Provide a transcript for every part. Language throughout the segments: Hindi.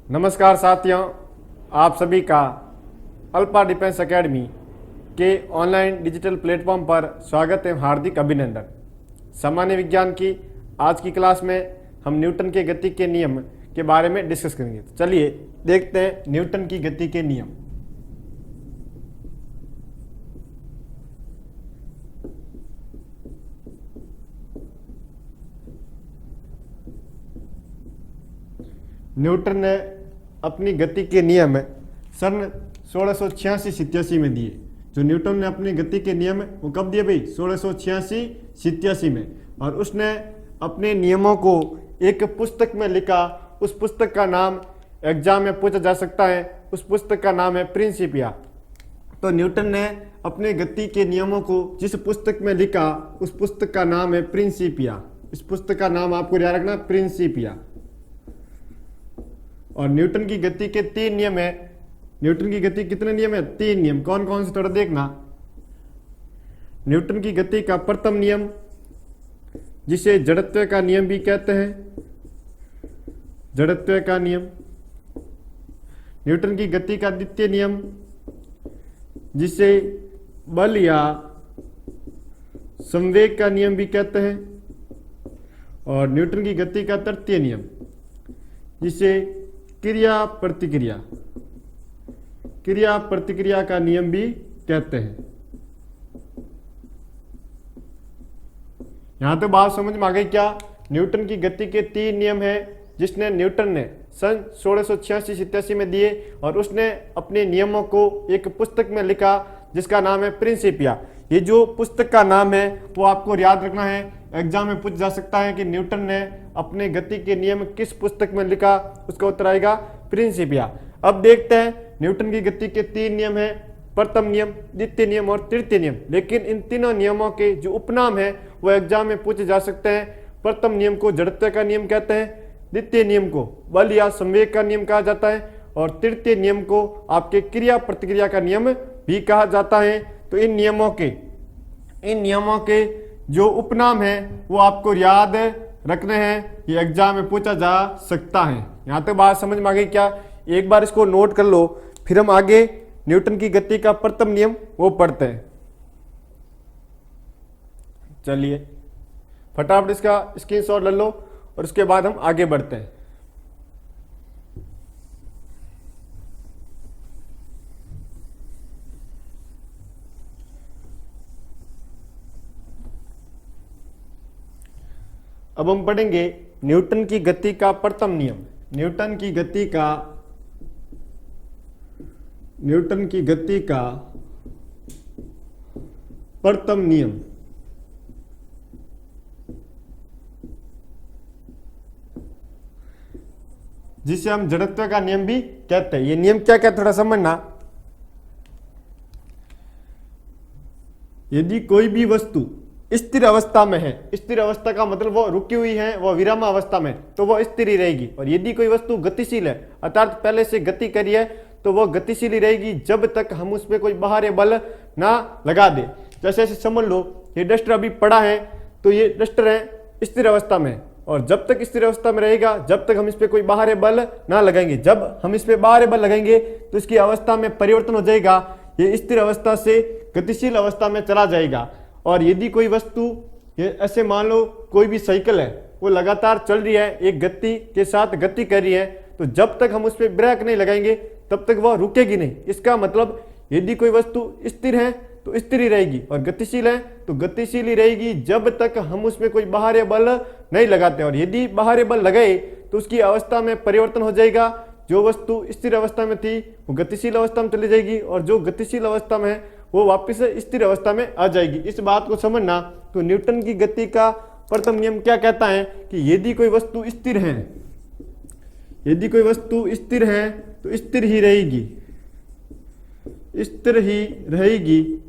नमस्कार साथियों, आप सभी का अल्फा डिफेंस एकेडमी के ऑनलाइन डिजिटल प्लेटफॉर्म पर स्वागत एवं हार्दिक अभिनंदन। सामान्य विज्ञान की आज की क्लास में हम न्यूटन के गति के नियम के बारे में डिस्कस करेंगे। तो चलिए देखते हैं न्यूटन की गति के नियम। न्यूटन ने अपनी गति के नियम सन 1686-87 में दिए। जो न्यूटन ने अपनी गति के नियम वो कब दिए भाई? 1686-87 में। और उसने अपने नियमों को एक पुस्तक में लिखा। उस पुस्तक का नाम एग्जाम में पूछा जा सकता है। उस पुस्तक का नाम है प्रिंसिपिया। तो न्यूटन ने अपने गति के नियमों को जिस पुस्तक में लिखा उस पुस्तक का नाम है प्रिंसिपिया। इस पुस्तक का नाम आपको याद रखना, प्रिंसिपिया। और न्यूटन की गति के 3 नियम है। न्यूटन की गति कितने नियम है? 3 नियम। कौन कौन से थोड़ा देखना। न्यूटन की गति का प्रथम नियम, जिसे जड़त्व का नियम भी कहते हैं, जड़त्व का नियम। न्यूटन की गति का द्वितीय नियम, जिसे बल या संवेग का नियम भी कहते हैं। और न्यूटन की गति का तृतीय नियम, जिसे क्रिया प्रतिक्रिया का नियम भी कहते हैं। यहां तो बात समझ में आ गई क्या? न्यूटन की गति के 3 नियम है जिसने न्यूटन ने सन 1686-87 में दिए। और उसने अपने नियमों को एक पुस्तक में लिखा जिसका नाम है प्रिंसिपिया। ये जो पुस्तक का नाम है वो आपको याद रखना है। एग्जाम में पूछ जा सकता है कि न्यूटन ने अपने गति के नियम किस पुस्तक में लिखा। उसका उत्तर आएगा प्रिंसिपिया। अब देखते हैं न्यूटन की गति के 3 नियम है, प्रथम नियम, द्वितीय नियम और तृतीय नियम। लेकिन इन तीनों नियमों के जो उपनाम है वो एग्जाम में पूछे जा सकते हैं। प्रथम नियम को जड़त्व का नियम कहते हैं, द्वितीय नियम को बल या संवेग का नियम कहा जाता है और तृतीय नियम को आपके क्रिया प्रतिक्रिया का नियम भी कहा जाता है। तो इन नियमों के जो उपनाम है वो आपको याद रखने हैं। ये एग्जाम में पूछा जा सकता है। यहाँ तक बात समझ में आ गई क्या? एक बार इसको नोट कर लो, फिर हम आगे न्यूटन की गति का प्रथम नियम वो पढ़ते हैं। चलिए फटाफट इसका स्क्रीनशॉट ले लो और उसके बाद हम आगे बढ़ते हैं। अब हम पढ़ेंगे न्यूटन की गति का प्रथम नियम। न्यूटन की गति का प्रथम नियम, जिसे हम जड़त्व का नियम भी कहते हैं। ये नियम क्या क्या थोड़ा समझना। यदि कोई भी वस्तु स्थिर अवस्था में है, स्थिर अवस्था का मतलब वो रुकी हुई है, वो विराम अवस्था में, तो वो स्थिर ही रहेगी। और यदि कोई वस्तु गतिशील है, अर्थात पहले से गति करी है, तो वो गतिशील ही रहेगी जब तक हम उस पर कोई बाहरी बल ना लगा दे। जैसे ऐसे समझ लो, ये डस्टर अभी पड़ा है तो ये डस्टर है स्थिर अवस्था में, और जब तक स्थिर अवस्था में रहेगा जब तक हम इस पर कोई बाहरी बल ना लगाएंगे। जब हम इस पर बाहरी बल लगाएंगे तो इसकी अवस्था में परिवर्तन हो जाएगा, ये स्थिर अवस्था से गतिशील अवस्था में चला जाएगा। और यदि कोई वस्तु, ऐसे मान लो कोई भी साइकिल है, वो लगातार चल रही है, एक गति के साथ गति कर रही है, तो जब तक हम उस पर ब्रेक नहीं लगाएंगे तब तक वह रुकेगी नहीं। इसका मतलब यदि कोई वस्तु स्थिर है तो स्थिर ही रहेगी और गतिशील है तो गतिशील ही रहेगी जब तक हम उसमें कोई बाहरी बल नहीं लगाते। और यदि बाहरी बल लगाए तो उसकी अवस्था में परिवर्तन हो जाएगा। जो वस्तु स्थिर अवस्था में थी वो गतिशील अवस्था में चली जाएगी और जो गतिशील अवस्था में है वो वापस स्थिर अवस्था में आ जाएगी। इस बात को समझना। तो न्यूटन की गति का प्रथम नियम क्या कहता है कि यदि कोई वस्तु स्थिर है, यदि कोई वस्तु स्थिर है तो स्थिर ही रहेगी, स्थिर ही रहेगी।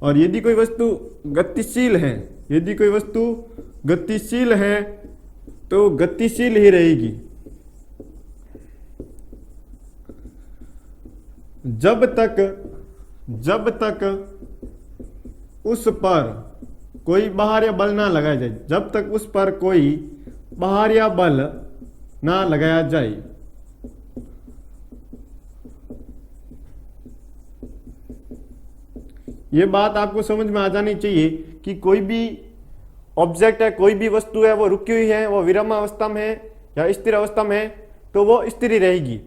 और यदि कोई वस्तु गतिशील है, यदि कोई वस्तु गतिशील है तो गतिशील ही रहेगी जब तक उस पर कोई बाहरी बल ना लगाया जाए, जब तक उस पर कोई बाहरी बल ना लगाया जाए। ये बात आपको समझ में आ जानी चाहिए कि कोई भी ऑब्जेक्ट है, कोई भी वस्तु है, वो रुकी हुई है, वो विरामावस्था में है या स्थिर अवस्था में है तो वो स्थिर ही रहेगी।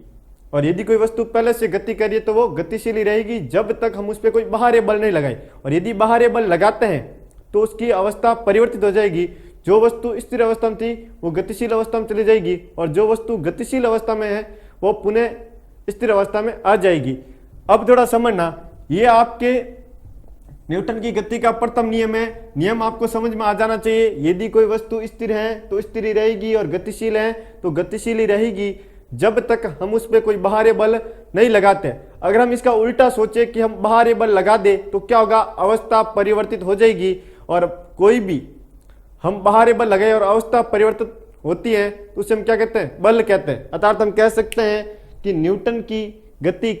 और यदि कोई वस्तु पहले से गति करिए तो वो गतिशील ही रहेगी जब तक हम उस पर कोई बाहरी बल नहीं लगाए। और यदि बाहरी बल लगाते हैं तो उसकी अवस्था परिवर्तित हो जाएगी। जो वस्तु स्थिर अवस्था में थी वो गतिशील अवस्था में चली जाएगी और जो वस्तु गतिशील अवस्था में है वो पुनः स्थिर अवस्था में आ जाएगी। अब थोड़ा समझना, ये आपके न्यूटन की गति का प्रथम नियम है। नियम आपको समझ में आ जाना चाहिए। यदि कोई वस्तु स्थिर है तो स्थिर ही रहेगी और गतिशील है तो गतिशील ही रहेगी जब तक हम उस पर कोई बाहरी बल नहीं लगाते। अगर हम इसका उल्टा सोचे कि हम बाहरी बल लगा दे तो क्या होगा, अवस्था परिवर्तित हो जाएगी। और कोई भी हम बाहरी बल लगाए और अवस्था परिवर्तित होती है तो उसे हम क्या कहते हैं, बल कहते हैं। अर्थात हम कह सकते हैं कि न्यूटन की गति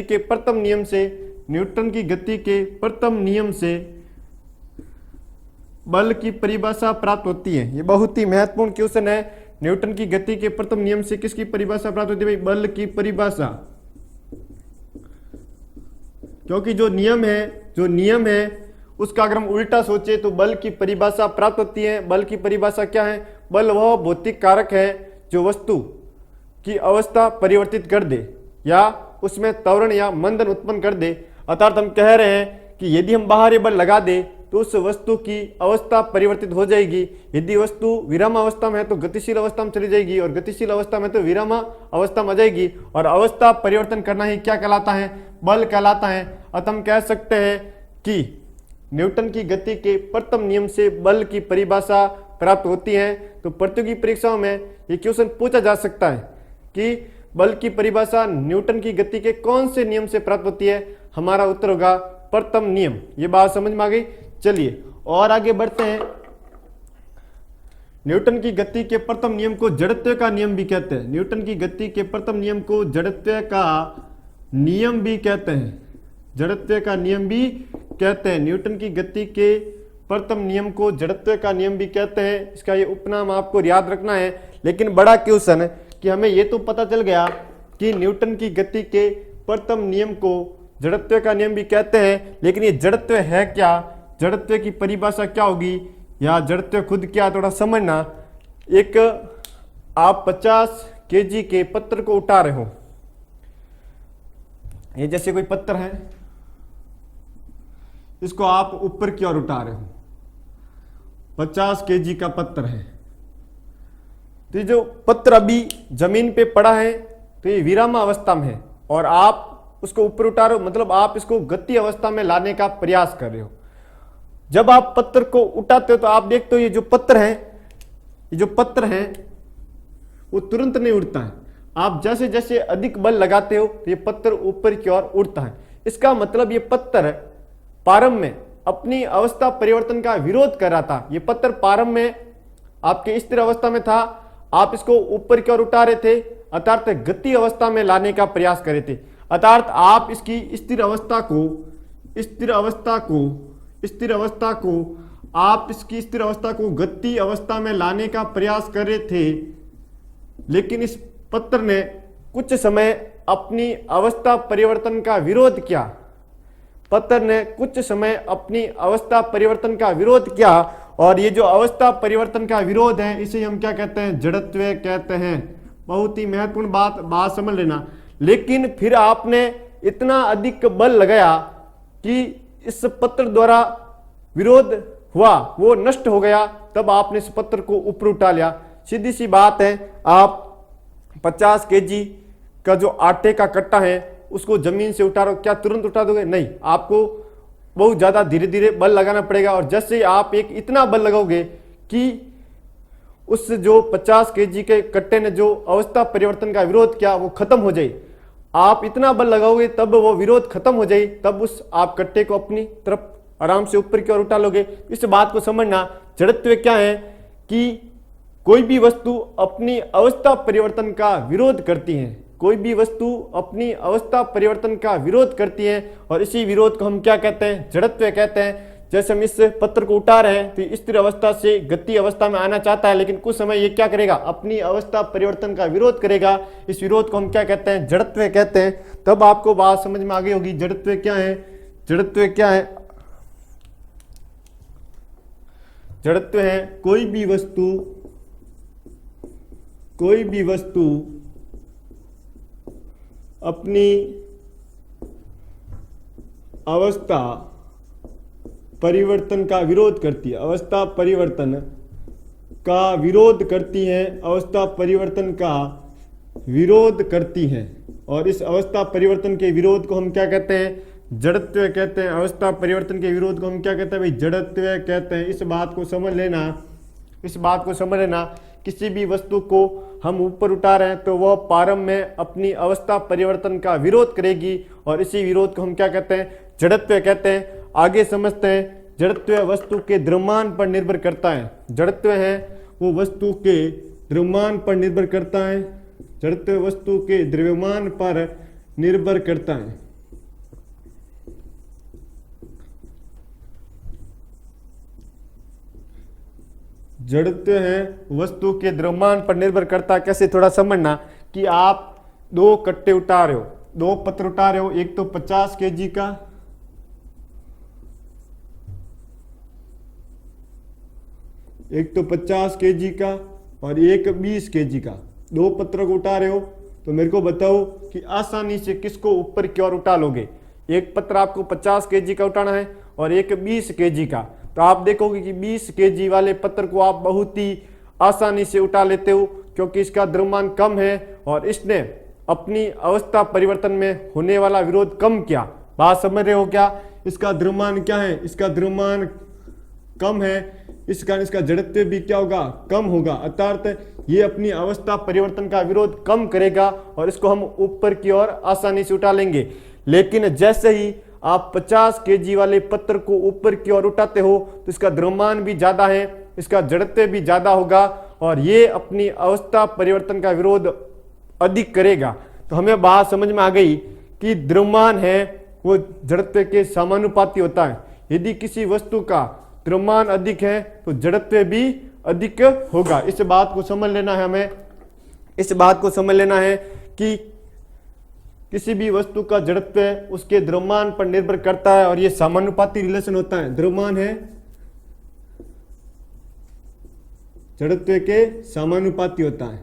के प्रथम नियम से बल की परिभाषा प्राप्त होती है। ये बहुत ही महत्वपूर्ण क्वेश्चन है। न्यूटन की गति के प्रथम नियम से किसकी परिभाषा प्राप्त होती है भाई, बल की परिभाषा। क्योंकि जो नियम है उसका अगर हम उल्टा सोचे तो बल की परिभाषा प्राप्त होती है। बल की परिभाषा क्या है, बल वह भौतिक कारक है जो वस्तु की अवस्था परिवर्तित कर दे या उसमें त्वरण या मंदन उत्पन्न कर दे। अर्थात हम कह रहे हैं कि यदि हम बाहरी बल लगा दे तो उस वस्तु की अवस्था परिवर्तित हो जाएगी। यदि वस्तु विराम अवस्था में है तो गतिशील अवस्था में चली जाएगी और गतिशील अवस्था में तो विराम अवस्था में आ जाएगी। और अवस्था परिवर्तन करना ही क्या कहलाता है, बल कहलाता है। अतः हम कह सकते हैं कि न्यूटन की गति के प्रथम नियम से बल की परिभाषा प्राप्त होती है। तो प्रतियोगी परीक्षाओं में ये क्वेश्चन पूछा जा सकता है कि बल की परिभाषा न्यूटन की गति के कौन से नियम से प्राप्त होती है। हमारा उत्तर होगा प्रथम नियम। ये बात समझ में आ गई। चलिए और आगे बढ़ते हैं। न्यूटन की गति के प्रथम नियम को जड़त्व का नियम भी कहते हैं। न्यूटन की गति के प्रथम नियम को जड़त्व का नियम भी कहते हैं। जड़त्व का नियम भी कहते हैं। न्यूटन की गति के प्रथम नियम को जड़त्व का नियम भी कहते हैं। इसका ये उपनाम आपको याद रखना है। लेकिन बड़ा क्वेश्चन है कि हमें ये तो पता चल गया कि न्यूटन की गति के प्रथम नियम को जड़त्व का नियम भी कहते हैं, लेकिन ये जड़त्व है क्या, जड़त्व की परिभाषा क्या होगी या जड़त्व खुद क्या, थोड़ा समझना। एक आप 50 केजी के पत्थर को उठा रहे हो। ये जैसे कोई पत्थर है, इसको आप ऊपर की ओर उठा रहे हो। 50 केजी का पत्थर है। तो ये जो पत्थर अभी जमीन पे पड़ा है तो ये विराम अवस्था में है और आप उसको ऊपर उठा रहे हो, मतलब आप इसको गति अवस्था में लाने का प्रयास कर रहे हो। जब आप पत्थर को उठाते हो तो आप देखते हो ये जो पत्थर है वो तुरंत नहीं उड़ता है। आप जैसे जैसे अधिक बल लगाते हो तो ये पत्थर ऊपर की ओर उड़ता है। इसका मतलब ये पत्थर प्रारंभ में अपनी अवस्था परिवर्तन का विरोध कर रहा था। ये पत्थर प्रारंभ में आपके स्थिर अवस्था में था, आप इसको ऊपर की ओर उठा रहे थे, अर्थात गति अवस्था में लाने का प्रयास कर रहे थे। अर्थात आप इसकी स्थिर अवस्था को गति अवस्था में लाने का प्रयास कर रहे थे, लेकिन इस पत्थर ने कुछ समय अपनी अवस्था परिवर्तन का विरोध किया। और ये जो अवस्था परिवर्तन का विरोध है इसे हम क्या कहते हैं, जड़त्व कहते हैं। बहुत ही महत्वपूर्ण बात समझ लेना। लेकिन फिर आपने इतना अधिक बल लगाया कि इस पत्थर द्वारा विरोध हुआ, वो नष्ट हो गया, तब आपने इस पत्थर को ऊपर उठा लिया। सीधी सी बात है, आप 50 केजी का जो आटे का कट्टा है उसको जमीन से उठा रहे हो, क्या तुरंत उठा दोगे? नहीं, आपको बहुत ज्यादा धीरे धीरे बल लगाना पड़ेगा। और जैसे आप एक इतना बल लगाओगे कि उस जो 50 केजी के कट्टे ने जो अवस्था परिवर्तन का विरोध किया वो खत्म हो जाए, आप इतना बल लगाओगे तब वो विरोध खत्म हो जाए, तब उस आप कट्टे को अपनी तरफ आराम से ऊपर की ओर उठा लोगे। इस बात को समझना। जड़त्व क्या है कि कोई भी वस्तु अपनी अवस्था परिवर्तन का विरोध करती है, और इसी विरोध को हम क्या कहते हैं, जड़त्व कहते हैं। जैसे हम इस पत्थर को उठा रहे हैं तो स्थिर अवस्था से गति अवस्था में आना चाहता है, लेकिन कुछ समय ये क्या करेगा, अपनी अवस्था परिवर्तन का विरोध करेगा। इस विरोध को हम क्या कहते हैं, जड़त्व कहते हैं। तब आपको बात समझ में आ गई होगी जड़त्व क्या है। जड़त्व क्या है? जड़त्व है कोई भी वस्तु अपनी अवस्था परिवर्तन का विरोध करती है, अवस्था परिवर्तन का विरोध करती है, अवस्था परिवर्तन का विरोध करती है। और इस अवस्था परिवर्तन के विरोध को हम क्या कहते हैं? जड़त्व कहते हैं। अवस्था परिवर्तन के विरोध को हम क्या कहते हैं भाई? जड़त्व कहते हैं। इस बात को समझ लेना, किसी भी वस्तु को हम ऊपर उठा रहे हैं तो वह प्रारंभ में अपनी अवस्था परिवर्तन का विरोध करेगी, और इसी विरोध को हम क्या कहते हैं? जड़त्व कहते हैं। आगे समझते हैं। जड़त्व वस्तु के द्रव्यमान पर निर्भर करता है। जड़त्व है वो वस्तु के द्रव्यमान पर निर्भर करता है। जड़त्व वस्तु के द्रव्यमान पर निर्भर करता है। जड़त्व है वस्तु के द्रव्यमान पर निर्भर करता है। कैसे? थोड़ा समझना कि आप 2 कट्टे उठा रहे हो, 2 पत्र उठा रहे हो, एक तो 50 केजी का, एक तो 50 केजी का और एक 20 केजी का। 2 पत्रों को उठा रहे हो तो मेरे को बताओ कि आसानी से किसको ऊपर की ओर उठा लोगे? एक पत्र आपको 50 केजी का उठाना है और एक 20 केजी का। तो आप देखोगे कि 20 केजी वाले पत्र को आप बहुत ही आसानी से उठा लेते हो, क्योंकि इसका द्रव्यमान कम है और इसने अपनी अवस्था परिवर्तन में होने वाला विरोध कम किया। बात समझ रहे हो क्या? इसका द्रव्यमान क्या है? इसका द्रव्यमान कम है, इस कारण इसका जड़त्व भी क्या होगा? कम होगा। अर्थात ये अपनी अवस्था परिवर्तन का विरोध कम करेगा और इसको हम ऊपर की ओर आसानी से उठा लेंगे। लेकिन जैसे ही आप 50 केजी वाले पत्र को ऊपर की ओर उठाते हो तो इसका द्रव्यमान भी ज्यादा है, इसका जड़त्व भी ज्यादा होगा और ये अपनी अवस्था परिवर्तन का विरोध अधिक करेगा। तो हमें बात समझ में आ गई कि द्रव्यमान है वो जड़त्व के समानुपाती होता है। यदि किसी वस्तु का द्रव्यमान अधिक है तो जड़त्व भी अधिक होगा। इस बात को समझ लेना है हमें। इस बात को समझ लेना है कि किसी भी वस्तु का जड़त्व उसके द्रव्यमान पर निर्भर करता है और ये समानुपाती रिलेशन होता है। द्रव्यमान है जड़त्व के समानुपाती होता है।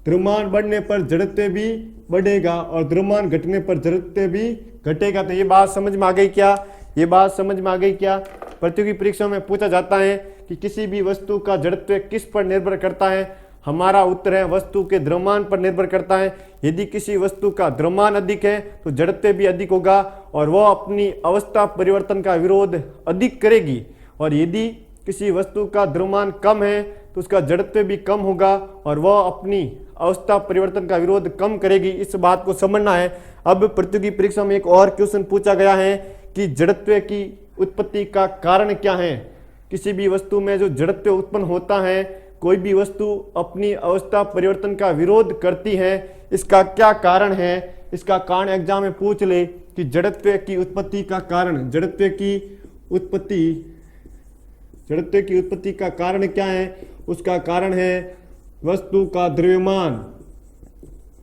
द्रव्यमान बढ़ने पर जड़त्व भी बढ़ेगा और द्रव्यमान घटने पर जड़त्व भी घटेगा। तो ये बात समझ में आ गई क्या? ये बात समझ में आ गई क्या? प्रतियोगी परीक्षा में पूछा जाता है कि किसी भी वस्तु का जड़त्व किस पर निर्भर करता है? हमारा उत्तर है वस्तु के द्रव्यमान पर निर्भर करता है। यदि किसी वस्तु का द्रव्यमान अधिक है तो जड़त्व भी अधिक होगा और वह अपनी अवस्था परिवर्तन का विरोध अधिक करेगी, और यदि किसी वस्तु का द्रव्यमान कम है तो उसका जड़त्व भी कम होगा और वह अपनी अवस्था परिवर्तन का विरोध कम करेगी। इस बात को समझना है। अब प्रतियोगी परीक्षा में एक और क्वेश्चन पूछा गया है कि जड़त्व की उत्पत्ति का कारण क्या है? किसी भी वस्तु में जो जड़त्व उत्पन्न होता है, कोई भी वस्तु अपनी अवस्था परिवर्तन का विरोध करती है, इसका क्या कारण है? इसका कारण एग्जाम में पूछ ले कि जड़त्व की उत्पत्ति का कारण, जड़त्व की उत्पत्ति का कारण क्या है? उसका कारण है वस्तु का द्रव्यमान।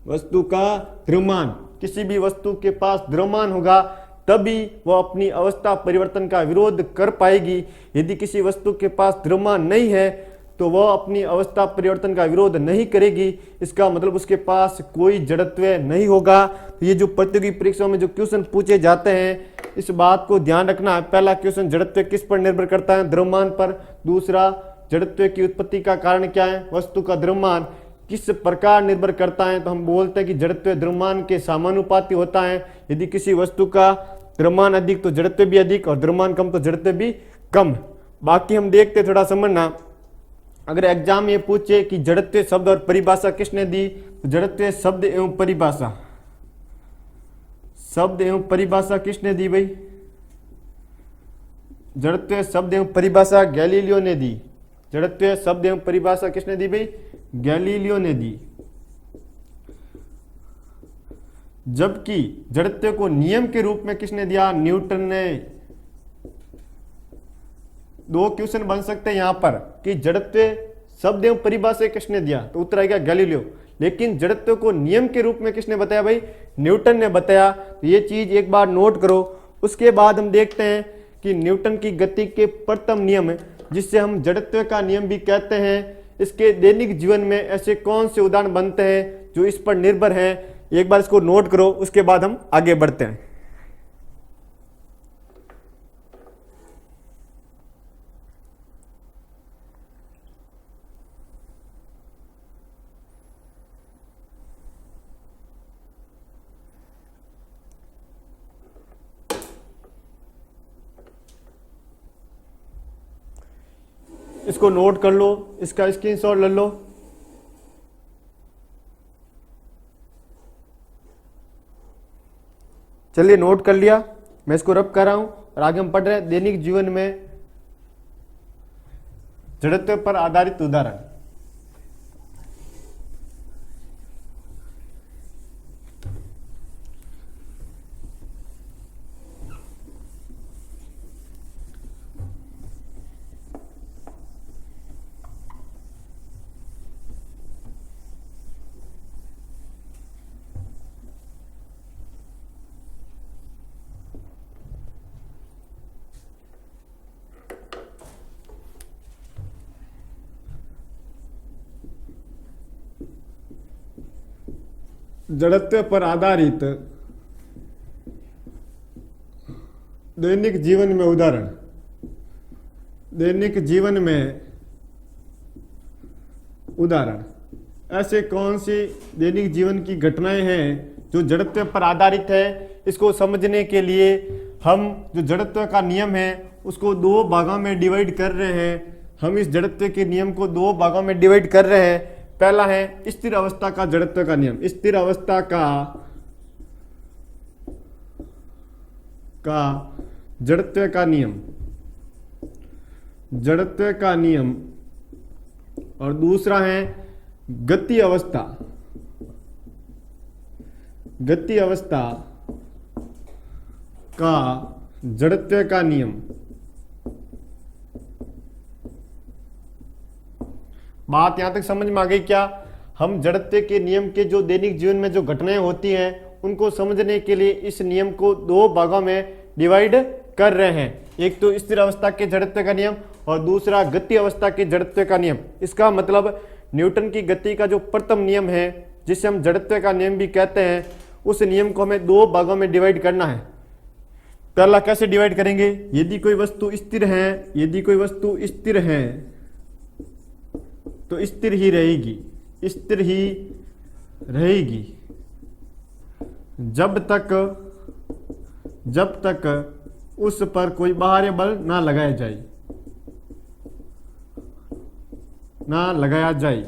वस्तु का द्रव्यमान। किसी भी वस्तु के पास द्रव्यमान होगा तभी वह अपनी अवस्था परिवर्तन का विरोध कर पाएगी। यदि किसी वस्तु के पास द्रव्यमान नहीं है तो वह अपनी अवस्था परिवर्तन का विरोध नहीं करेगी। इसका मतलब उसके पास कोई जड़त्व नहीं होगा। तो ये जो प्रतियोगी परीक्षा में जो क्वेश्चन पूछे जाते हैं इस बात को ध्यान रखना है। पहला क्वेश्चन, जड़त्व किस पर निर्भर करता है? द्रव्यमान पर। दूसरा, जड़त्व की उत्पत्ति का कारण क्या है? वस्तु का द्रव्यमान। किस प्रकार निर्भर करता है? तो हम बोलते हैं कि जड़त्व द्रव्यमान के समानुपाती होता है। यदि किसी वस्तु का द्रव्यमान अधिक तो जड़त्व भी अधिक और द्रव्यमान कम तो जड़त्व भी कम। बाकी हम देखते, थोड़ा समझना। अगर एग्जाम ये पूछे कि जड़त्व शब्द और परिभाषा किसने दी, तो जड़त्व शब्द एवं परिभाषा, शब्द एवं परिभाषा किसने दी भाई? जड़त्व शब्द एवं परिभाषा गैलीलियो ने दी। जड़त्व शब्द एवं परिभाषा किसने दी भाई? गैलीलियो ने दी। जबकि जड़त्व को नियम के रूप में किसने दिया? न्यूटन ने। 2 क्वेश्चन बन सकते हैं यहां पर कि जड़त्व शब्द एवं परिभाषा किसने दिया, तो उत्तर आएगा गैलीलियो। लेकिन जड़त्व को नियम के रूप में किसने बताया भाई? न्यूटन ने बताया। तो ये चीज एक बार नोट करो। उसके बाद हम देखते हैं कि न्यूटन की गति के प्रथम नियम, जिससे हम जड़त्व का नियम भी कहते हैं, इसके दैनिक जीवन में ऐसे कौन से उदाहरण बनते हैं जो इस पर निर्भर हैं। एक बार इसको नोट करो, उसके बाद हम आगे बढ़ते हैं। इसको नोट कर लो, इसका स्क्रीनशॉट ले लो। चलिए नोट कर लिया, मैं इसको रब कर रहा हूं और आगे हम पढ़ रहे हैं दैनिक जीवन में जड़त्व पर आधारित उदाहरण। जड़त्व पर आधारित दैनिक जीवन में उदाहरण। दैनिक जीवन में उदाहरण, ऐसे कौन सी दैनिक जीवन की घटनाएं हैं जो जड़त्व पर आधारित है। इसको समझने के लिए हम जो जड़त्व का नियम है उसको दो भागों में डिवाइड कर रहे हैं। हम इस जड़त्व के नियम को दो भागों में डिवाइड कर रहे हैं। पहला है स्थिर अवस्था का जड़त्व का नियम। स्थिर अवस्था का जड़त्व का नियम, जड़त्व का नियम। और दूसरा है गति अवस्था, गति अवस्था का जड़त्व का नियम। बात यहां तक समझ में आ गई क्या? हम जड़त्व के नियम के जो दैनिक जीवन में जो घटनाएं होती हैं उनको समझने के लिए इस नियम को दो भागों में डिवाइड कर रहे हैं। एक तो स्थिर अवस्था के जड़त्व का नियम और दूसरा गति अवस्था के जड़त्व का नियम। इसका मतलब न्यूटन की गति का जो प्रथम नियम है, जिसे हम जड़त्व का नियम भी कहते हैं, उस नियम को हमें दो भागों में डिवाइड करना है। पहला कैसे डिवाइड करेंगे? यदि कोई वस्तु स्थिर है, यदि कोई वस्तु स्थिर है तो स्थिर ही रहेगी, स्थिर ही रहेगी जब तक उस पर कोई बाहरी बल ना लगाया जाए,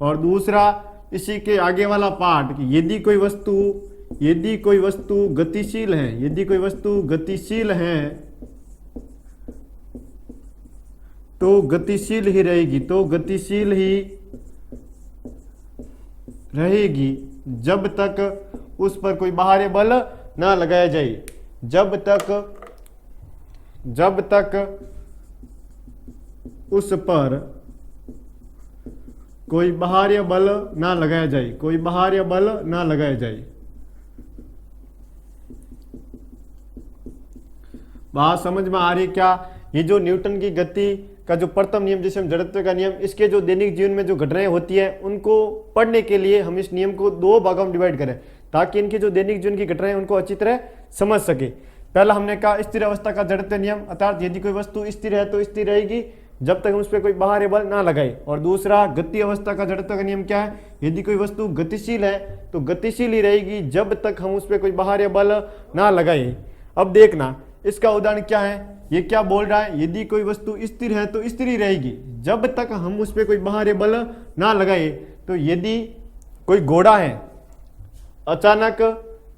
और दूसरा इसी के आगे वाला पार्ट कि यदि कोई वस्तु गतिशील है, यदि कोई वस्तु गतिशील है तो गतिशील ही रहेगी, तो गतिशील ही रहेगी जब तक उस पर कोई बाहरी बल ना लगाया जाए, जब तक उस पर कोई बाहरी बल ना लगाया जाए, कोई बाहरी बल ना लगाया जाए। बात समझ में आ रही क्या? ये जो न्यूटन की गति का जो प्रथम नियम, जिसे हम जड़त्व का नियम, इसके जो दैनिक जीवन में जो घटनाएं होती है उनको पढ़ने के लिए हम इस नियम को दो भागों में डिवाइड करें ताकि इनके जो दैनिक जीवन की घटनाएं उनको अच्छी तरह समझ सके। पहला हमने कहा स्थिर अवस्था का जड़त्व नियम, अर्थात यदि कोई वस्तु स्थिर है तो स्थिर रहेगी जब तक हम उस पर कोई बाहरी बल ना लगाए। और दूसरा गति अवस्था का जड़त्व का नियम क्या है? यदि कोई वस्तु गतिशील है तो गतिशील ही रहेगी जब तक हम उस पर कोई बाहरी बल ना लगाए। अब देखना इसका उदाहरण क्या है। ये क्या बोल रहा है? यदि कोई वस्तु स्थिर है तो स्थिर ही रहेगी जब तक हम उस पर कोई बाहरी बल ना लगाए। तो यदि कोई घोड़ा है अचानक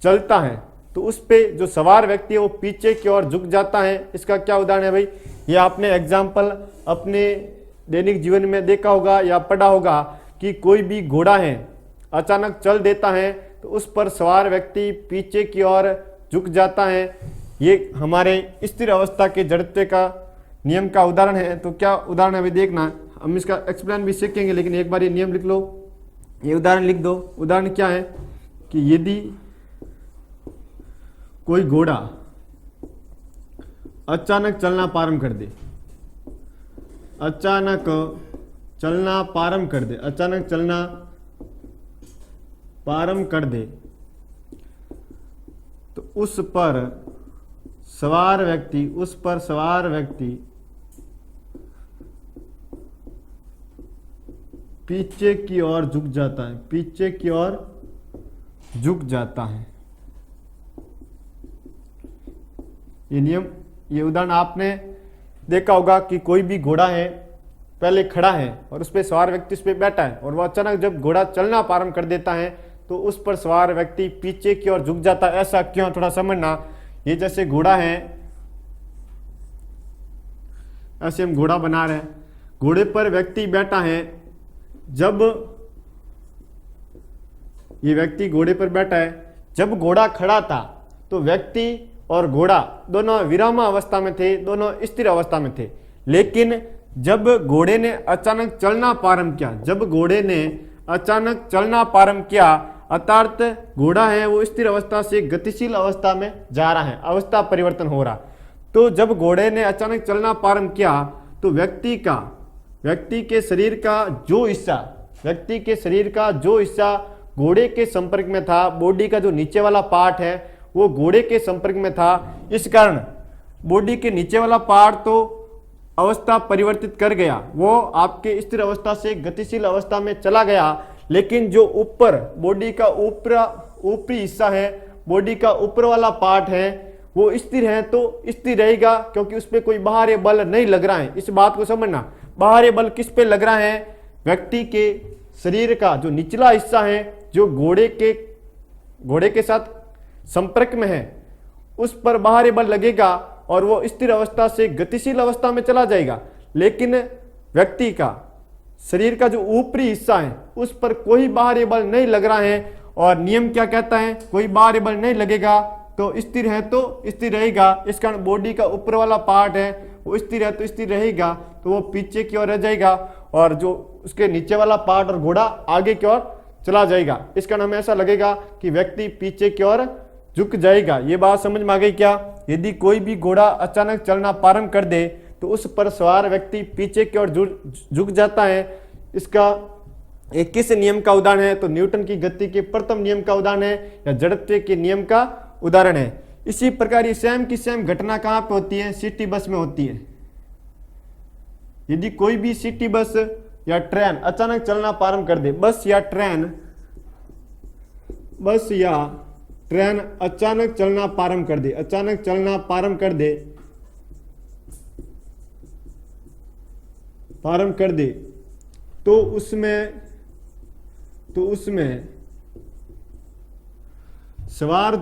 चलता है तो उस पे जो सवार व्यक्ति है वो पीछे की ओर झुक जाता है। इसका क्या उदाहरण है भाई? ये आपने एग्जाम्पल अपने दैनिक जीवन में देखा होगा या पढ़ा होगा कि कोई भी घोड़ा है अचानक चल देता है तो उस पर सवार व्यक्ति पीछे की ओर झुक जाता है। ये हमारे स्थिर अवस्था के जड़त्व का नियम का उदाहरण है। तो क्या उदाहरण है अभी देखना, हम इसका एक्सप्लेन भी सीखेंगे, लेकिन एक बार ये नियम लिख लो, ये उदाहरण लिख दो। उदाहरण क्या है कि कोई घोड़ा अचानक चलना प्रारंभ कर दे, अचानक चलना प्रारंभ कर दे, अचानक चलना प्रारंभ कर दे, तो उस पर सवार व्यक्ति पीछे की ओर झुक जाता है, पीछे की ओर झुक जाता है। ये नियम, ये उदाहरण आपने देखा होगा कि कोई भी घोड़ा है, पहले खड़ा है और उस पर सवार व्यक्ति उस पर बैठा है और वह अचानक जब घोड़ा चलना प्रारंभ कर देता है तो उस पर सवार व्यक्ति पीछे की ओर झुक जाता है। ऐसा क्यों, थोड़ा समझना। ये जैसे घोड़ा है, ऐसे हम घोड़ा बना रहे हैं, घोड़े पर व्यक्ति बैठा है, जब ये व्यक्ति घोड़े पर बैठा है, जब घोड़ा खड़ा था तो व्यक्ति और घोड़ा दोनों विराम अवस्था में थे, दोनों स्थिर अवस्था में थे। लेकिन जब घोड़े ने अचानक चलना प्रारंभ किया, जब घोड़े ने अचानक चलना प्रारंभ किया, अर्थात घोड़ा है वो स्थिर अवस्था से गतिशील अवस्था में जा रहा है, अवस्था परिवर्तन हो रहा। तो जब घोड़े ने अचानक चलना प्रारंभ किया तो व्यक्ति के शरीर का जो हिस्सा घोड़े के संपर्क में था, बॉडी का जो नीचे वाला पार्ट है वो घोड़े के संपर्क में था। इस कारण बॉडी के नीचे वाला पार्ट तो अवस्था परिवर्तित कर गया, वो आपके स्थिर अवस्था से गतिशील अवस्था में चला गया। लेकिन जो ऊपर बॉडी का ऊपरी हिस्सा है, बॉडी का ऊपर वाला पार्ट है, वो स्थिर है तो स्थिर रहेगा, क्योंकि उस पर कोई बाहरी बल नहीं लग रहा है। इस बात को समझना, बाहरी बल किस पे लग रहा है? व्यक्ति के शरीर का जो निचला हिस्सा है, जो घोड़े के साथ संपर्क में है, उस पर बाहरी बल लगेगा और वो स्थिर अवस्था से गतिशील अवस्था में चला जाएगा। लेकिन व्यक्ति का शरीर का जो ऊपरी हिस्सा है उस पर कोई बाहरी बल नहीं लग रहा है, और नियम क्या कहता है? कोई बाहरी बल नहीं लगेगा तो स्थिर है तो स्थिर रहेगा। इस कारण बॉडी का ऊपर वाला पार्ट है वो स्थिर है तो स्थिर रहेगा, तो वो पीछे की ओर रह जाएगा और जो उसके नीचे वाला पार्ट और घोड़ा आगे की ओर चला जाएगा। इस कारण हमें ऐसा लगेगा कि व्यक्ति पीछे की ओर झुक जाएगा। ये बात समझ में आ गई क्या? यदि कोई भी घोड़ा अचानक चलना प्रारंभ कर दे तो उस पर सवार व्यक्ति पीछे की ओर झुक जाता है। इसका एक किस नियम का उदाहरण है? तो न्यूटन की गति के प्रथम नियम का उदाहरण है या जड़त्व के नियम का उदाहरण है। इसी प्रकार ये सेम की सेम घटना कहां पे होती है? सिटी बस में होती है। यदि कोई भी सिटी बस या ट्रेन अचानक चलना प्रारंभ कर दे, बस या ट्रेन अचानक चलना प्रारंभ कर दे, अचानक चलना प्रारंभ कर दे, तो उसमें सवार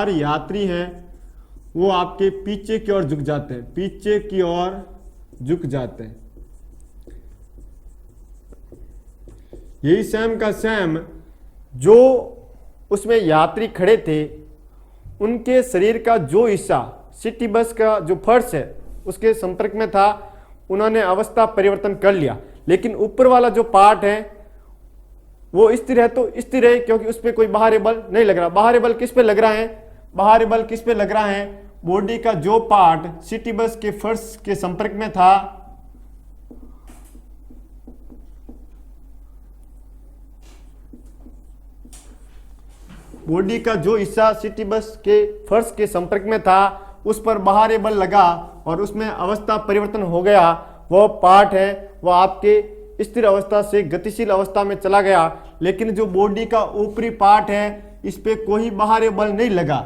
यात्री हैं वो आपके पीछे की ओर झुक जाते हैं, पीछे की ओर झुक जाते हैं। यही सेम का सेम जो उसमें यात्री खड़े थे उनके शरीर का जो हिस्सा सिटी बस का जो फर्श है उसके संपर्क में था, उन्होंने अवस्था परिवर्तन कर लिया। लेकिन ऊपर वाला जो पार्ट है वो स्थिर है तो स्थिर है, क्योंकि उस पर कोई बाहरी बल नहीं लग रहा। बाहरी बल किस पे लग रहा है? बाहरी बल किस पे लग रहा है? बॉडी का जो पार्ट सिटी बस के फर्श के संपर्क में था, बॉडी का जो हिस्सा सिटी बस के फर्श के संपर्क में था उस पर बाहरी बल लगा और उसमें अवस्था परिवर्तन हो गया। वो पार्ट है वो आपके स्थिर अवस्था से गतिशील अवस्था में चला गया। लेकिन जो बॉडी का ऊपरी पार्ट है इस पे कोई बाहरी बल नहीं लगा,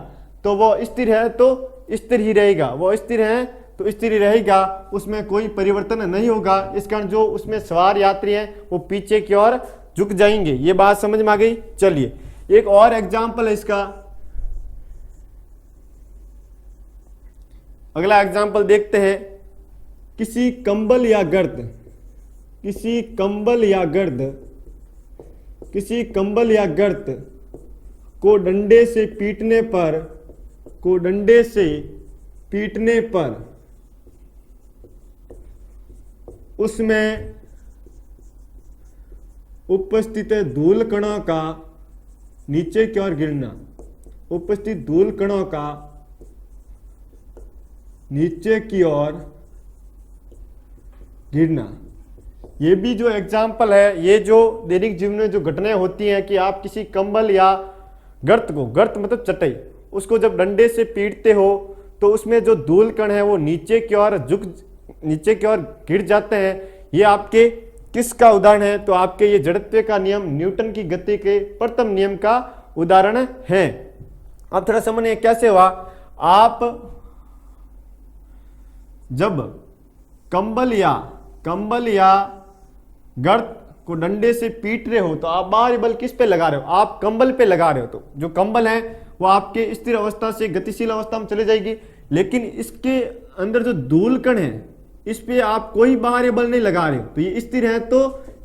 तो वो स्थिर है तो स्थिर ही रहेगा, वो स्थिर है तो स्थिर ही रहेगा, उसमें कोई परिवर्तन नहीं होगा। इस कारण जो उसमें सवार यात्री हैं वो पीछे की ओर झुक जाएंगे। ये बात समझ में आ गई? चलिए एक और एग्जाम्पल है इसका। अगला एग्जाम्पल देखते हैं। किसी कंबल या गर्द को डंडे से पीटने पर उसमें उपस्थित धूल कणों का नीचे की ओर गिरना, उपस्थित धूल कणों का नीचे की ओर गिरना। ये भी जो एग्जाम्पल है, ये जो दैनिक जीवन में जो घटनाएं होती हैं कि आप किसी कंबल या गर्त को, गर्त मतलब चटाई, उसको जब डंडे से पीटते हो तो उसमें जो धूल कण है वो नीचे की ओर गिर जाते हैं। ये आपके किसका उदाहरण है? तो आपके ये जड़त्व का नियम, न्यूटन की गति के प्रथम नियम का उदाहरण है। अब थोड़ा समझिए कैसे हुआ। आप जब कंबल या गर्त को डंडे से पीट रहे हो तो आप बाहरी बल किस पे लगा रहे हो? आप कंबल पे लगा रहे हो। तो जो कंबल है वो आपके स्थिर अवस्था से गतिशील अवस्था में चले जाएगी, लेकिन इसके अंदर जो धूल कण है इस पे आप कोई बाहरी बल नहीं लगा रहे हो, तो ये स्थिर है तो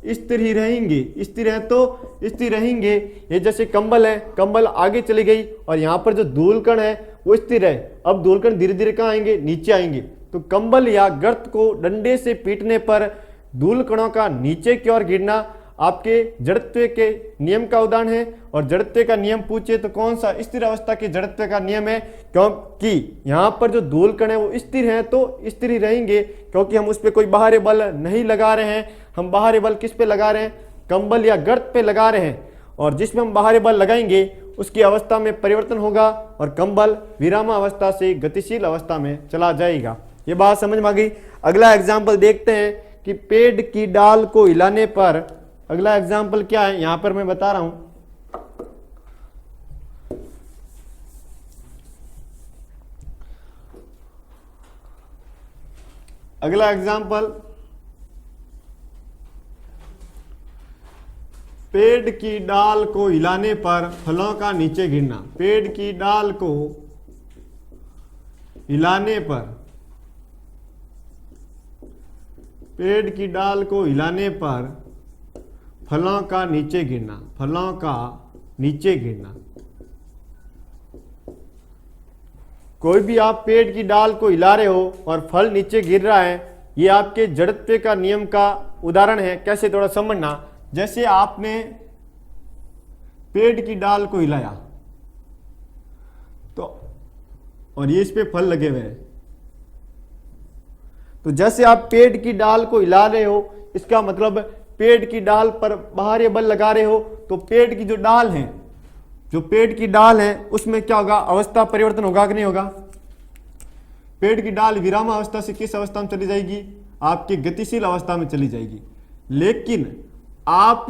स्थिर ही रहेंगे, स्थिर है तो स्थिर रहेंगे। ये जैसे कंबल है, कंबल आगे चली गई और यहाँ पर जो धूल कण है वो स्थिर है। अब धूल कण धीरे धीरे कहाँ आएंगे? नीचे आएंगे। तो कंबल या गर्त को डंडे से पीटने पर धूल कणों का नीचे की ओर गिरना आपके जड़त्व के नियम का उदाहरण है। और जड़त्व का नियम पूछे तो कौन सा? स्थिर अवस्था के जड़त्व का नियम है, क्योंकि यहाँ पर जो धूल कण है वो स्थिर है तो स्थिर ही रहेंगे, क्योंकि हम उस पर कोई बाहरी बल नहीं लगा रहे हैं। हम बाहरी बल किस पे लगा रहे हैं? कंबल या गर्त पे लगा रहे हैं। और जिसमें हम बाहरी बल लगाएंगे उसकी अवस्था में परिवर्तन होगा और कंबल विरामावस्था से गतिशील अवस्था में चला जाएगा। ये बात समझ में आ गई। अगला एग्जाम्पल देखते हैं कि पेड़ की डाल को हिलाने पर, अगला एग्जाम्पल क्या है यहां पर मैं बता रहा हूं। अगला एग्जाम्पल, पेड़ की डाल को हिलाने पर फलों का नीचे गिरना। पेड़ की डाल को हिलाने पर, पेड़ की डाल को हिलाने पर फलों का नीचे गिरना, फलों का नीचे गिरना। कोई भी आप पेड़ की डाल को हिला रहे हो और फल नीचे गिर रहा है, ये आपके जड़त्व का नियम का उदाहरण है। कैसे? थोड़ा समझना। जैसे आपने पेड़ की डाल को हिलाया तो, और ये इस पे फल लगे हुए हैं, तो जैसे आप पेड़ की डाल को हिला रहे हो, इसका मतलब पेड़ की डाल पर बाहरी बल लगा रहे हो, तो पेड़ की जो डाल है, जो पेड़ की डाल है उसमें क्या होगा? अवस्था परिवर्तन होगा कि नहीं होगा? पेड़ की डाल विरामावस्था से किस अवस्था में चली जाएगी? आपकी गतिशील अवस्था में चली जाएगी। लेकिन आप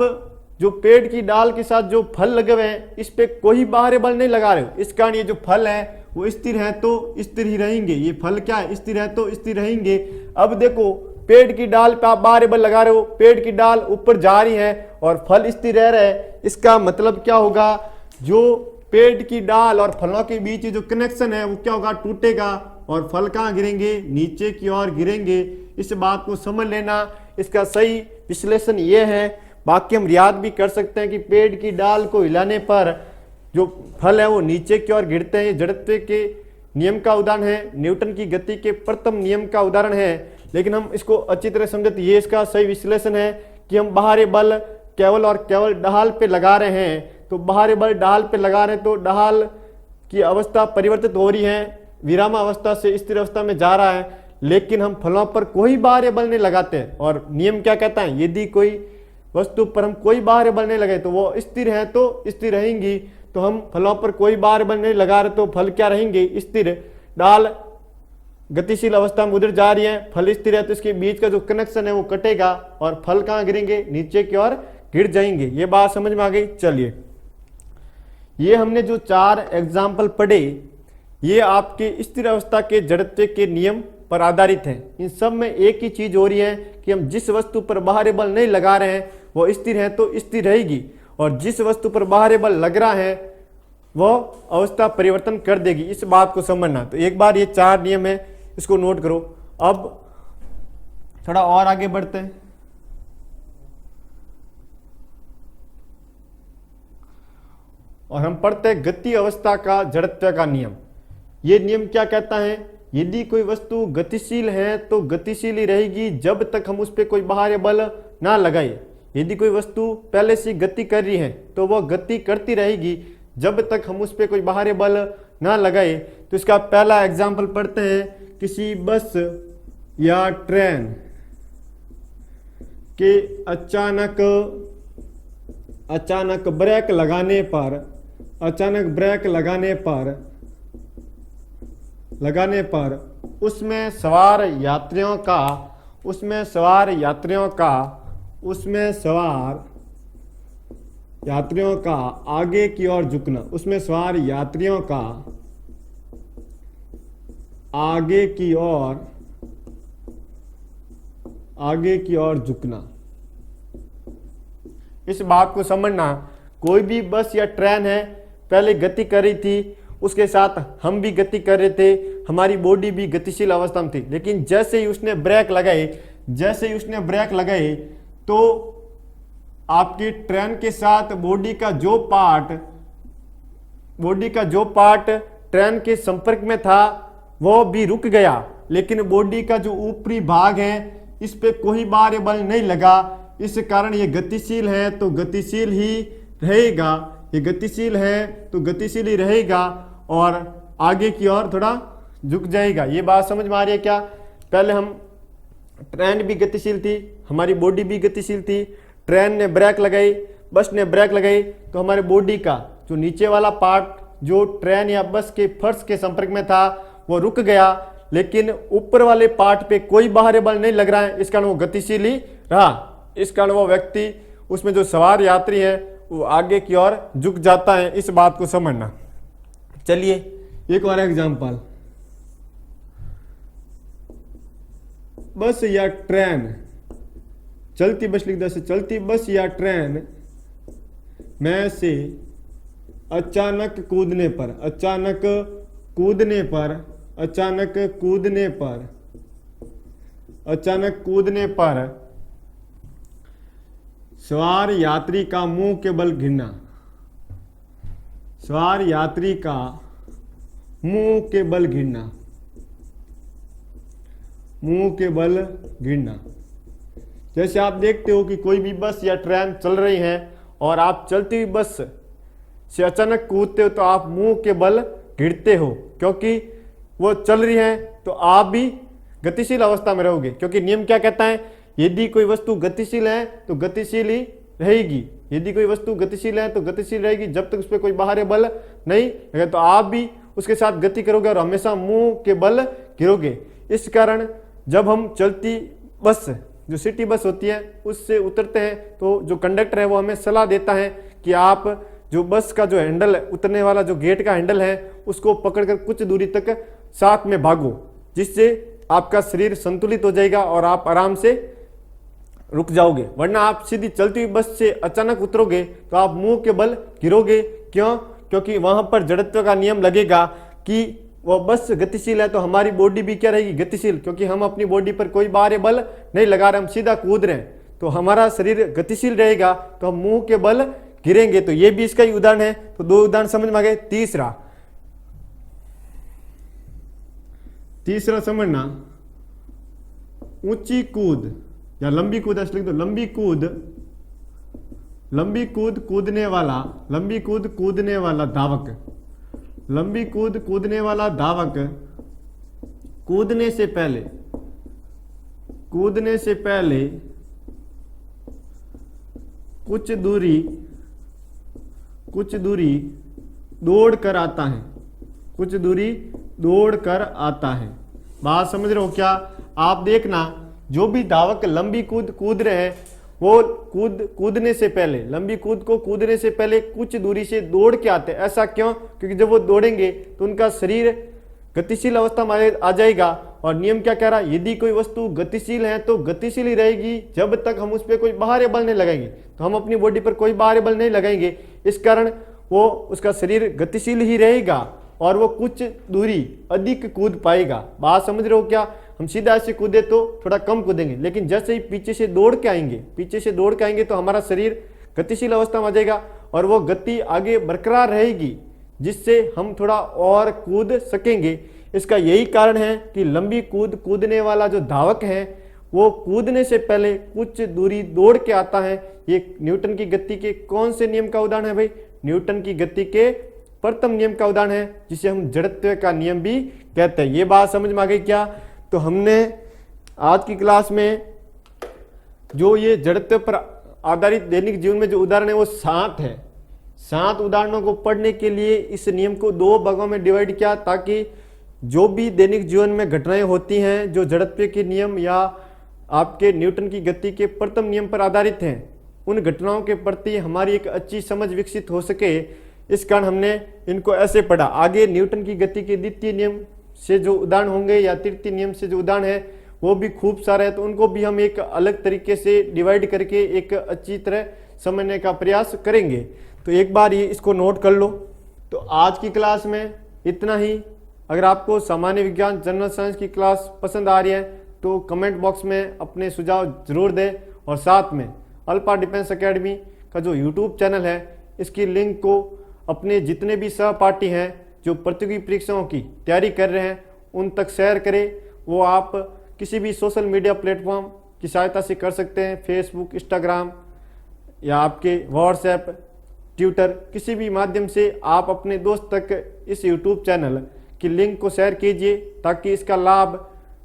जो पेड़ की डाल के साथ जो फल लगे हुए हैं इस पे कोई बाहरी बल नहीं लगा रहे हो, इस कारण ये जो फल है वो स्थिर है तो स्थिर ही रहेंगे। ये फल क्या है? स्थिर है तो स्थिर रहेंगे। अब देखो, पेड़ की डाल पे आप बाहरी बल लगा रहे हो, पेड़ की डाल ऊपर जा रही है और फल स्थिर रह रहे हैं। इसका मतलब क्या होगा? जो पेड़ की डाल और फलों के बीच जो कनेक्शन है वो क्या होगा? टूटेगा और फल कहाँ गिरेंगे? नीचे की ओर गिरेंगे। इस बात को समझ लेना। इसका सही विश्लेषण ये है। बाकी हम याद भी कर सकते हैं कि पेड़ की डाल को हिलाने पर जो फल है वो नीचे की ओर गिरते हैं। जड़त्व के नियम का उदाहरण है, न्यूटन की गति के प्रथम नियम का उदाहरण है। लेकिन हम इसको अच्छी तरह समझे तो ये इसका सही विश्लेषण है कि हम बाहरी बल केवल और केवल डाल पे लगा रहे हैं। तो बाहरी बल डाल पे लगा रहे हैं तो डाल की अवस्था परिवर्तित हो रही है, विरामावस्था से स्थिर अवस्था में जा रहा है। लेकिन हम फलों पर कोई बाहरी बल नहीं लगाते। और नियम क्या कहता है? यदि कोई वस्तु पर हम कोई बाहरी बल नहीं लगाए तो वो स्थिर है तो स्थिर रहेंगी। तो हम फलों पर कोई बाहरी बल नहीं लगा रहे तो फल क्या रहेंगे? स्थिर। डाल गतिशील अवस्था में उधर जा रही है, फल स्थिर है तो इसके बीच का जो कनेक्शन है वो कटेगा और फल कहाँ गिरेंगे? नीचे की ओर गिर जाएंगे। ये बात समझ में आ गई। चलिए, ये हमने जो 4 एग्जाम्पल पढ़े ये आपके स्थिर अवस्था के जड़त्व के नियम पर आधारित है। इन सब में एक ही चीज हो रही है कि हम जिस वस्तु पर बाहरी बल नहीं लगा रहे हैं वो स्थिर है तो स्थिर रहेगी, और जिस वस्तु पर बाहरी बल लग रहा है वो अवस्था परिवर्तन कर देगी। इस बात को समझना। तो एक बार ये 4 नियम है, इसको नोट करो। अब थोड़ा और आगे बढ़ते हैं। और हम पढ़ते हैं गति अवस्था का जड़त्व का नियम। ये नियम क्या कहता है? यदि कोई वस्तु गतिशील है तो गतिशील ही रहेगी जब तक हम उस पर कोई बाहरी बल ना लगाए। यदि कोई वस्तु पहले से गति कर रही है तो वह गति करती रहेगी जब तक हम उस पर कोई बाहरी बल ना लगाए। तो इसका पहला एग्जाम्पल पढ़ते हैं, किसी बस या ट्रेन के अचानक ब्रेक लगाने पर उसमें सवार यात्रियों का आगे की ओर झुकना, उसमें सवार यात्रियों का आगे की ओर झुकना। इस बात को समझना, कोई भी बस या ट्रेन है, पहले गति कर रही थी, उसके साथ हम भी गति कर रहे थे, हमारी बॉडी भी गतिशील अवस्था में थी, लेकिन जैसे ही उसने ब्रेक लगाए तो आपकी ट्रेन के साथ बॉडी का जो पार्ट ट्रेन के संपर्क में था वो भी रुक गया, लेकिन बॉडी का जो ऊपरी भाग है इस पे कोई बाहरी बल नहीं लगा। इस कारण ये गतिशील है तो गतिशील ही रहेगा, और आगे की ओर थोड़ा झुक जाएगा। ये बात समझ में आ रही है क्या? पहले हम ट्रेन भी गतिशील थी, हमारी बॉडी भी गतिशील थी, ट्रेन ने ब्रेक लगाई, बस ने ब्रेक लगाई, तो हमारे बॉडी का जो नीचे वाला पार्ट जो ट्रेन या बस के फर्श के संपर्क में था वो रुक गया, लेकिन ऊपर वाले पार्ट पे कोई बाहरी बल नहीं लग रहा है, इस कारण वो गतिशील ही रहा। इस कारण वो व्यक्ति, उसमें जो सवार यात्री है वो आगे की ओर झुक जाता है। इस बात को समझना। चलिए एक और एग्जांपल, बस या ट्रेन, चलती बस लिख दो, चलती बस या ट्रेन में से अचानक कूदने पर सवार यात्री का मुंह के बल गिरना। जैसे आप देखते हो कि कोई भी बस या ट्रेन चल रही है और आप चलती हुई बस से अचानक कूदते हो तो आप मुंह के बल गिरते हो, क्योंकि वो चल रही है तो आप भी गतिशील अवस्था में रहोगे, क्योंकि नियम क्या कहता है, यदि कोई वस्तु गतिशील है तो गतिशील ही रहेगी। जब तक उस पर कोई बाहरी बल नहीं लगे, तो आप भी उसके साथ गति करोगे और हमेशा मुंह के बल गिरोगे। इस कारण जब हम चलती बस, जो सिटी बस होती है, उससे उतरते हैं तो जो कंडक्टर है वो हमें सलाह देता है कि आप जो बस का जो हैंडल, उतरने वाला जो गेट का हैंडल है, उसको पकड़कर कुछ दूरी तक साथ में भागो, जिससे आपका शरीर संतुलित हो जाएगा और आप आराम से रुक जाओगे। वरना आप सीधी चलती हुई बस से अचानक उतरोगे तो आप मुंह के बल गिरोगे। क्यों? क्योंकि वहां पर जड़त्व का नियम लगेगा कि वो बस गतिशील है तो हमारी बॉडी भी क्या रहेगी, गतिशील, क्योंकि हम अपनी बॉडी पर कोई बाहरी बल नहीं लगा रहे, हम सीधा कूद रहे हैं, तो हमारा शरीर गतिशील रहेगा, तो हम मुंह के बल गिरेंगे। तो ये भी इसका ही उदाहरण है। तो दो उदाहरण समझ में आ गए। तीसरा समझना, ऊंची कूद या लंबी कूद, ऐसे लिख दो, लंबी कूद कूदने वाला धावक कूदने से पहले कुछ दूरी दौड़ कर आता है। बात समझ रहे हो क्या? आप देखना, जो भी धावक लंबी कूद रहे हैं वो कूदने से पहले, लंबी कूद को कूदने से पहले कुछ दूरी से दौड़ के आते हैं। ऐसा क्यों? क्योंकि जब वो दौड़ेंगे तो उनका शरीर गतिशील अवस्था में आ जाएगा। और नियम क्या कह रहा है, यदि कोई वस्तु गतिशील है तो गतिशील ही रहेगी जब तक हम उस पर कोई बाहरी बल नहीं लगाएंगे। तो हम अपनी बॉडी पर कोई बाहरी बल नहीं लगाएंगे, इस कारण वो उसका शरीर गतिशील ही रहेगा और वो कुछ दूरी अधिक कूद पाएगा। बात समझ रहे हो क्या? हम सीधा ऐसे कूदे तो थोड़ा कम कूदेंगे, लेकिन जैसे ही पीछे से दौड़ के आएंगे तो हमारा शरीर गतिशील अवस्था में आ जाएगा और वो गति आगे बरकरार रहेगी, जिससे हम थोड़ा और कूद सकेंगे। इसका यही कारण है कि लंबी कूदने वाला जो धावक है वो कूदने से पहले कुछ दूरी दौड़ के आता है। ये न्यूटन की गति के कौन से नियम का उदाहरण है भाई? न्यूटन की गति के प्रथम नियम का उदाहरण है, जिसे हम जड़त्व का नियम भी कहते हैं। ये बात समझ में आ गई क्या? तो हमने आज की क्लास में जो ये जड़त्व पर आधारित दैनिक जीवन में जो उदाहरण है वो 7 है। 7 उदाहरणों को पढ़ने के लिए इस नियम को 2 भागों में डिवाइड किया, ताकि जो भी दैनिक जीवन में घटनाएं होती हैं जो जड़त्व के नियम या आपके न्यूटन की गति के प्रथम नियम पर आधारित हैं, उन घटनाओं के प्रति हमारी एक अच्छी समझ विकसित हो सके, इस कारण हमने इनको ऐसे पढ़ा। आगे न्यूटन की गति के द्वितीय नियम से जो उदाहरण होंगे या तृतीय नियम से जो उदाहरण है वो भी खूब सारे है, तो उनको भी हम एक अलग तरीके से डिवाइड करके एक अच्छी तरह समझने का प्रयास करेंगे। तो एक बार ये इसको नोट कर लो। तो आज की क्लास में इतना ही। अगर आपको सामान्य विज्ञान जनरल साइंस की क्लास पसंद आ रही है तो कमेंट बॉक्स में अपने सुझाव जरूर दें, और साथ में अल्फा डिफेंस एकेडमी का जो यूट्यूब चैनल है इसकी लिंक को अपने जितने भी सहपाठी हैं जो प्रतियोगी परीक्षाओं की तैयारी कर रहे हैं उन तक शेयर करें। वो आप किसी भी सोशल मीडिया प्लेटफॉर्म की सहायता से कर सकते हैं, फेसबुक, इंस्टाग्राम या आपके व्हाट्सएप, ट्विटर, किसी भी माध्यम से आप अपने दोस्त तक इस यूट्यूब चैनल की लिंक को शेयर कीजिए, ताकि इसका लाभ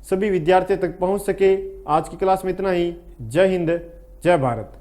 सभी विद्यार्थियों तक पहुंच सके। आज की क्लास में इतना ही। जय हिंद, जय भारत।